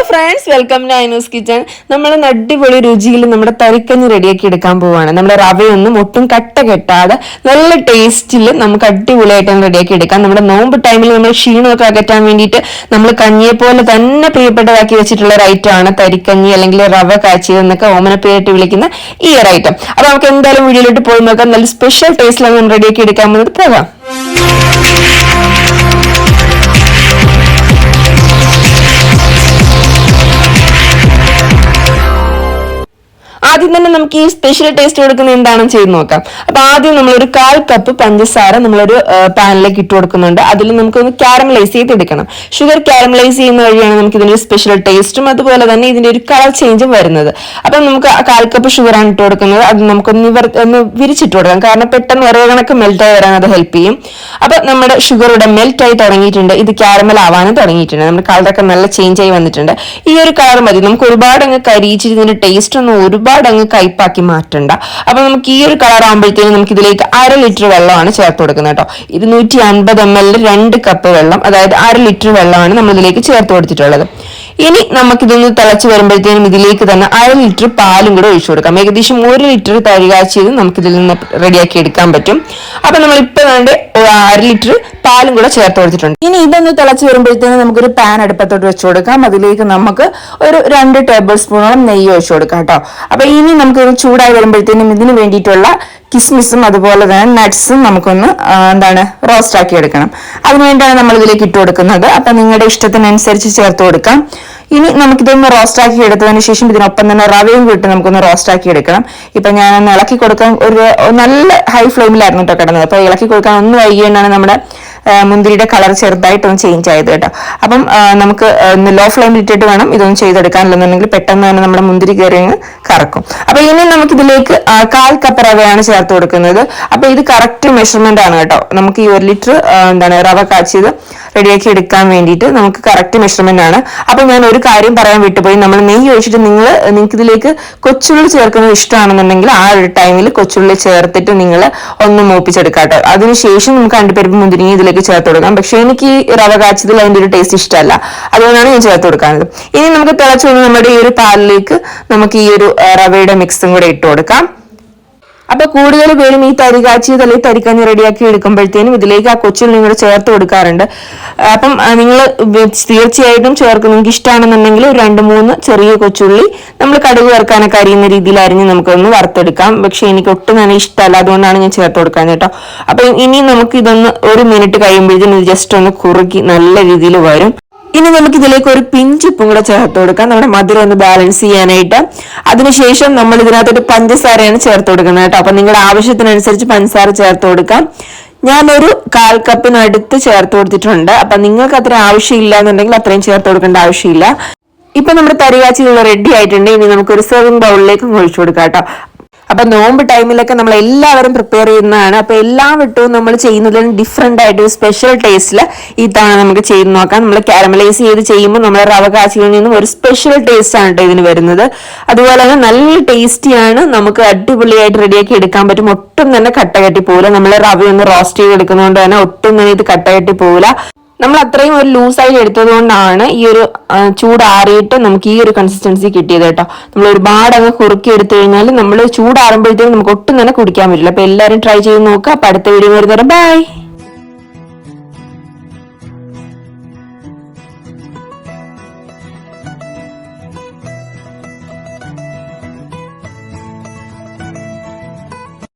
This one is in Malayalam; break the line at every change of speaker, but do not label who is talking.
ഫ്രണ്ട്സ്, വെൽക്കം ടു ഐനൂസ് കിച്ചൺ. നമ്മൾ അടിപൊളി രുചിയിൽ നമ്മുടെ തരിക്കഞ്ഞി റെഡിയാക്കി എടുക്കാൻ പോവാണ്. നമ്മുടെ റവയൊന്നും ഒട്ടും കട്ട കെട്ടാതെ നല്ല ടേസ്റ്റിൽ നമുക്ക് അടിപൊളിയായിട്ട് റെഡിയാക്കി എടുക്കാം. നമ്മുടെ നോമ്പ് ടൈമിൽ നമ്മൾ ക്ഷീണമൊക്കെ അകറ്റാൻ വേണ്ടിയിട്ട് നമ്മൾ കഞ്ഞിയെ പോലെ തന്നെ പ്രിയപ്പെട്ടതാക്കി വെച്ചിട്ടുള്ള ഒരു ഐറ്റം ആണ് തരിക്കഞ്ഞി അല്ലെങ്കിൽ റവ കാച്ചിയത് എന്നൊക്കെ ഓമനപ്പേരായിട്ട് വിളിക്കുന്ന ഈ ഒരു ഐറ്റം. അപ്പൊ നമുക്ക് എന്തായാലും വീഡിയോയിലോട്ട് പോയി നോക്കാം. നല്ല സ്പെഷ്യൽ ടേസ്റ്റിലാണ് നമ്മൾ റെഡിയാക്കി എടുക്കാൻ പോകുന്നത്. പോകാം. ആദ്യം തന്നെ നമുക്ക് ഈ സ്പെഷ്യൽ ടേസ്റ്റ് കൊടുക്കുന്ന എന്താണെന്ന് ചെയ്ത് നോക്കാം. അപ്പൊ ആദ്യം നമ്മളൊരു 1/4 കപ്പ് പഞ്ചസാര നമ്മളൊരു പാനിലേക്ക് ഇട്ട് കൊടുക്കുന്നുണ്ട്. അതിൽ നമുക്കൊന്ന് കാരമലൈസ് ചെയ്തെടുക്കണം. ഷുഗർ കാരമലൈസ് ചെയ്യുന്ന വഴിയാണ് നമുക്ക് ഇതിന്റെ സ്പെഷ്യൽ ടേസ്റ്റും അതുപോലെ തന്നെ ഇതിന്റെ ഒരു കളർ ചേഞ്ചും വരുന്നത്. അപ്പൊ നമുക്ക് 1/4 കപ്പ് ഷുഗർ ആണ് ഇട്ട് കൊടുക്കുന്നത്. അത് നമുക്കൊന്ന് വിരിച്ചിട്ട് കൊടുക്കാം, കാരണം പെട്ടെന്ന് ഒരേ കണക്ക് മെൽറ്റ് ആയി വരാൻ അത് ഹെൽപ്പ് ചെയ്യും. അപ്പൊ നമ്മുടെ ഷുഗർ ഇവിടെ മെൽറ്റ് ആയി തുടങ്ങിയിട്ടുണ്ട്. ഇത് കാരമൽ ആവാനും തുടങ്ങിയിട്ടുണ്ട്. നമ്മുടെ കളറൊക്കെ നല്ല ചേഞ്ച് ആയി വന്നിട്ടുണ്ട്. ഈ ഒരു കളർ മതി. നമുക്ക് ഒരുപാട് അങ്ങ് കരിയിച്ചിട്ട് ഇതിന്റെ ടേസ്റ്റ് ഒന്നും ഒരുപാട് അങ്ങ് കയ്പാക്കി മാറ്റണ്ട. അപ്പൊ നമുക്ക് ഈ ഒരു കളർ ആകുമ്പോഴത്തേക്കും നമുക്ക് ഇതിലേക്ക് 1/2 ലിറ്റർ വെള്ളമാണ് ചേർത്ത് കൊടുക്കുന്നത് കേട്ടോ. 250 ml 2 കപ്പ് വെള്ളം, അതായത് 1/2 ലിറ്റർ വെള്ളമാണ് നമ്മൾ ഇതിലേക്ക് ചേർത്ത് കൊടുത്തിട്ടുള്ളത്. ഇനി നമുക്കിതൊന്ന് തിളച്ച് വരുമ്പോഴത്തേനും ഇതിലേക്ക് തന്നെ 1/2 ലിറ്റർ പാലും കൂടെ ഒഴിച്ചു കൊടുക്കാം. ഏകദേശം 1 ലിറ്റർ തരി കാച്ചിയത് നമുക്ക് ഇതിൽ നിന്ന് റെഡിയാക്കി എടുക്കാൻ പറ്റും. അപ്പൊ നമ്മൾ ഇപ്പൊ വേണ്ട 1/2 ലിറ്റർ പാലും കൂടെ ചേർത്ത് കൊടുത്തിട്ടുണ്ട്. ഇനി ഇതൊന്ന് തിളച്ച് വരുമ്പോഴത്തേനും നമുക്കൊരു പാൻ അടുപ്പത്തോട്ട് വെച്ച് കൊടുക്കാം. അതിലേക്ക് നമുക്ക് ഒരു 2 ടേബിൾ സ്പൂണോളം നെയ്യ് ഒഴിച്ചു കൊടുക്കാം കേട്ടോ. അപ്പൊ ഇനി നമുക്ക് ചൂടായി വരുമ്പോഴത്തേനും ഇതിന് വേണ്ടിയിട്ടുള്ള കിസ്മിസും അതുപോലെ തന്നെ നട്ട്സും നമുക്കൊന്ന് റോസ്റ്റ് ആക്കി എടുക്കണം. അതിനുവേണ്ടിയാണ് നമ്മൾ ഇതിലേക്ക് ഇട്ട് കൊടുക്കുന്നത്. അപ്പൊ നിങ്ങളുടെ ഇഷ്ടത്തിനനുസരിച്ച് ചേർത്ത് കൊടുക്കാം. ഇനി നമുക്കിതൊന്ന് റോസ്റ്റ് ആക്കി എടുത്തതിന് ശേഷം ഇതിനൊപ്പം തന്നെ റവയും കൂട്ടി നമുക്കൊന്ന് റോസ്റ്റ് ആക്കി എടുക്കണം. ഇപ്പൊ ഞാനൊന്ന് ഇളക്കി കൊടുക്കാൻ ഒരു നല്ല ഹൈ ഫ്ലെയിമിലായിരുന്നു കേട്ടോ കിടന്നത്. അപ്പൊ ഇളക്കി കൊടുക്കാൻ ഒന്ന് വൈകിയാണ് നമ്മുടെ മുന്തിരിയുടെ കളർ ചെറുതായിട്ടൊന്ന് ചേഞ്ച് ആയത് കേട്ടോ. അപ്പം നമുക്ക് ലോ ഫ്ലെയിമിൽ ഇട്ടിട്ട് വേണം ഇതൊന്നും ചെയ്തെടുക്കാൻ, അല്ലെന്നുണ്ടെങ്കിൽ പെട്ടെന്ന് തന്നെ നമ്മുടെ മുന്തിരി കയറി കറക്കും. അപ്പൊ ഇനി നമുക്ക് ഇതിലേക്ക് 1/4 കപ്പ് റവയാണ് ചേർത്ത് കൊടുക്കുന്നത്. അപ്പൊ ഇത് കറക്റ്റ് മെഷർമെന്റ് ആണ് കേട്ടോ. നമുക്ക് ഈ 1 ലിറ്റർ റവ കാച്ചിയത് റെഡിയാക്കി എടുക്കാൻ വേണ്ടിയിട്ട് നമുക്ക് കറക്റ്റ് മെഷർമെന്റ് ആണ്. അപ്പൊ ഞാൻ ഒരു കാര്യം പറയാൻ വിട്ടുപോയി. നമ്മൾ നെയ്യ് ഒഴിച്ചിട്ട് നിങ്ങൾക്ക് ഇതിലേക്ക് കൊച്ചുള്ളി ചേർക്കുന്നത് ഇഷ്ടമാണെന്നുണ്ടെങ്കിൽ ആ ഒരു ടൈമിൽ കൊച്ചുള്ളി ചേർത്തിട്ട് നിങ്ങൾ ഒന്ന് മൂപ്പിച്ചെടുക്കാം കേട്ടോ. അതിനുശേഷം നമുക്ക് അണ്ടിപ്പരിപ്പ് മുന്തിരി ഇതിലേക്ക് ചേർത്ത് കൊടുക്കാം. പക്ഷെ എനിക്ക് ഈ റവ കാച്ചതിൽ അതിന്റെ ഒരു ടേസ്റ്റ് ഇഷ്ടമല്ല, അതുകൊണ്ടാണ് ഞാൻ ചേർത്ത് കൊടുക്കുന്നത്. ഇനി നമുക്ക് തിളച്ചു വന്ന് നമ്മുടെ ഈ ഒരു പാലിലേക്ക് നമുക്ക് ഈ ഒരു റവയുടെ മിക്സും കൂടെ ഇട്ട് കൊടുക്കാം. അപ്പൊ കൂടുതൽ പേരും ഈ തരി കാച്ചിയത് അല്ലെങ്കിൽ തരിക്കഞ്ഞി റെഡിയാക്കി എടുക്കുമ്പോഴത്തേനും ഇതിലേക്ക് ആ കൊച്ചുള്ളി കൂടെ ചേർത്ത് കൊടുക്കാറുണ്ട്. അപ്പം നിങ്ങൾ തീർച്ചയായിട്ടും ചേർക്കും. നിങ്ങൾക്ക് ഇഷ്ടമാണെന്നുണ്ടെങ്കിൽ ഒരു 2-3 ചെറിയ കൊച്ചുള്ളി നമ്മൾ കടുക് വറുക്കാനൊക്കെ അരിയുന്ന രീതിയിൽ അരിഞ്ഞ് നമുക്കൊന്ന് വറുത്തെടുക്കാം. പക്ഷെ എനിക്ക് ഒട്ടും തന്നെ ഇഷ്ടമല്ല, അതുകൊണ്ടാണ് ഞാൻ ചേർത്ത് കൊടുക്കാൻ കേട്ടോ. അപ്പൊ ഇനി നമുക്ക് ഇതൊന്ന് 1 മിനിറ്റ് കഴിയുമ്പോഴത്തേനും ഇത് ജസ്റ്റ് ഒന്ന് കുറുക്കി നല്ല രീതിയിൽ വരും. ഇനി നമുക്ക് ഇതിലേക്ക് ഒരു പിഞ്ച് ഉപ്പും കൂടെ ചേർത്ത് കൊടുക്കാം, നമ്മുടെ മധുരം ഒന്ന് ബാലൻസ് ചെയ്യാനായിട്ട്. അതിനുശേഷം നമ്മൾ ഇതിനകത്തൊരു പഞ്ചസാരയാണ് ചേർത്ത് കൊടുക്കുന്നത് കേട്ടോ. അപ്പൊ നിങ്ങളുടെ ആവശ്യത്തിനനുസരിച്ച് പഞ്ചസാര ചേർത്ത് കൊടുക്കാം. ഞാനൊരു 1/4 കപ്പിനടുത്ത് ചേർത്ത് കൊടുത്തിട്ടുണ്ട്. അപ്പൊ നിങ്ങൾക്ക് അത്ര ആവശ്യമില്ല എന്നുണ്ടെങ്കിൽ അത്രയും ചേർത്ത് കൊടുക്കേണ്ട ആവശ്യമില്ല. ഇപ്പൊ നമ്മുടെ തരികാച്ചി റെഡി ആയിട്ടുണ്ട്. ഇനി നമുക്കൊരു സെർവിംഗ് ബൗളിലേക്ക് ഒഴിച്ചു കൊടുക്കാം കേട്ടോ. അപ്പൊ നോമ്പ് ടൈമിലൊക്കെ നമ്മൾ എല്ലാവരും പ്രിപ്പയർ ചെയ്യുന്നതാണ്. അപ്പൊ എല്ലാ വിട്ടവും നമ്മൾ ചെയ്യുന്നതിലും ഡിഫറെന്റ് ആയിട്ട് ഒരു സ്പെഷ്യൽ ടേസ്റ്റില് ഈ തവണ നമുക്ക് ചെയ്ത് നോക്കാം. നമ്മൾ കാരമലൈസ് ചെയ്ത് ചെയ്യുമ്പോൾ നമ്മുടെ റവ കാച്ചിയിൽ നിന്നും ഒരു സ്പെഷ്യൽ ടേസ്റ്റ് ആണ് കേട്ടോ ഇതിന് വരുന്നത്. അതുപോലെ തന്നെ നല്ല ടേസ്റ്റിയാണ്, നമുക്ക് അടിപൊളിയായിട്ട് റെഡിയാക്കി എടുക്കാൻ പറ്റും. ഒട്ടും തന്നെ കട്ട കെട്ടി പോവില്ല. നമ്മൾ റവയൊന്ന് റോസ്റ്റ് ചെയ്ത് എടുക്കുന്നതുകൊണ്ട് തന്നെ ഒട്ടും തന്നെ ഇത് കട്ട കെട്ടി പോവില്ല. നമ്മൾ അത്രയും ഒരു ലൂസായി എടുത്തത് കൊണ്ടാണ് ഈ ഒരു ചൂടാറിയിട്ട് നമുക്ക് ഈ ഒരു കൺസിസ്റ്റൻസി കിട്ടിയത് കേട്ടോ. നമ്മൾ ഒരുപാട് അങ്ങ് കുറുക്കി എടുത്തു കഴിഞ്ഞാൽ നമ്മൾ ചൂടാറുമ്പോഴത്തേക്കും നമുക്ക് ഒട്ടും തന്നെ കുടിക്കാൻ പറ്റില്ല. അപ്പൊ എല്ലാവരും ട്രൈ ചെയ്ത് നോക്കുക. അപ്പൊ അടുത്ത വീഡിയോ വരുന്നവരെ ബൈ.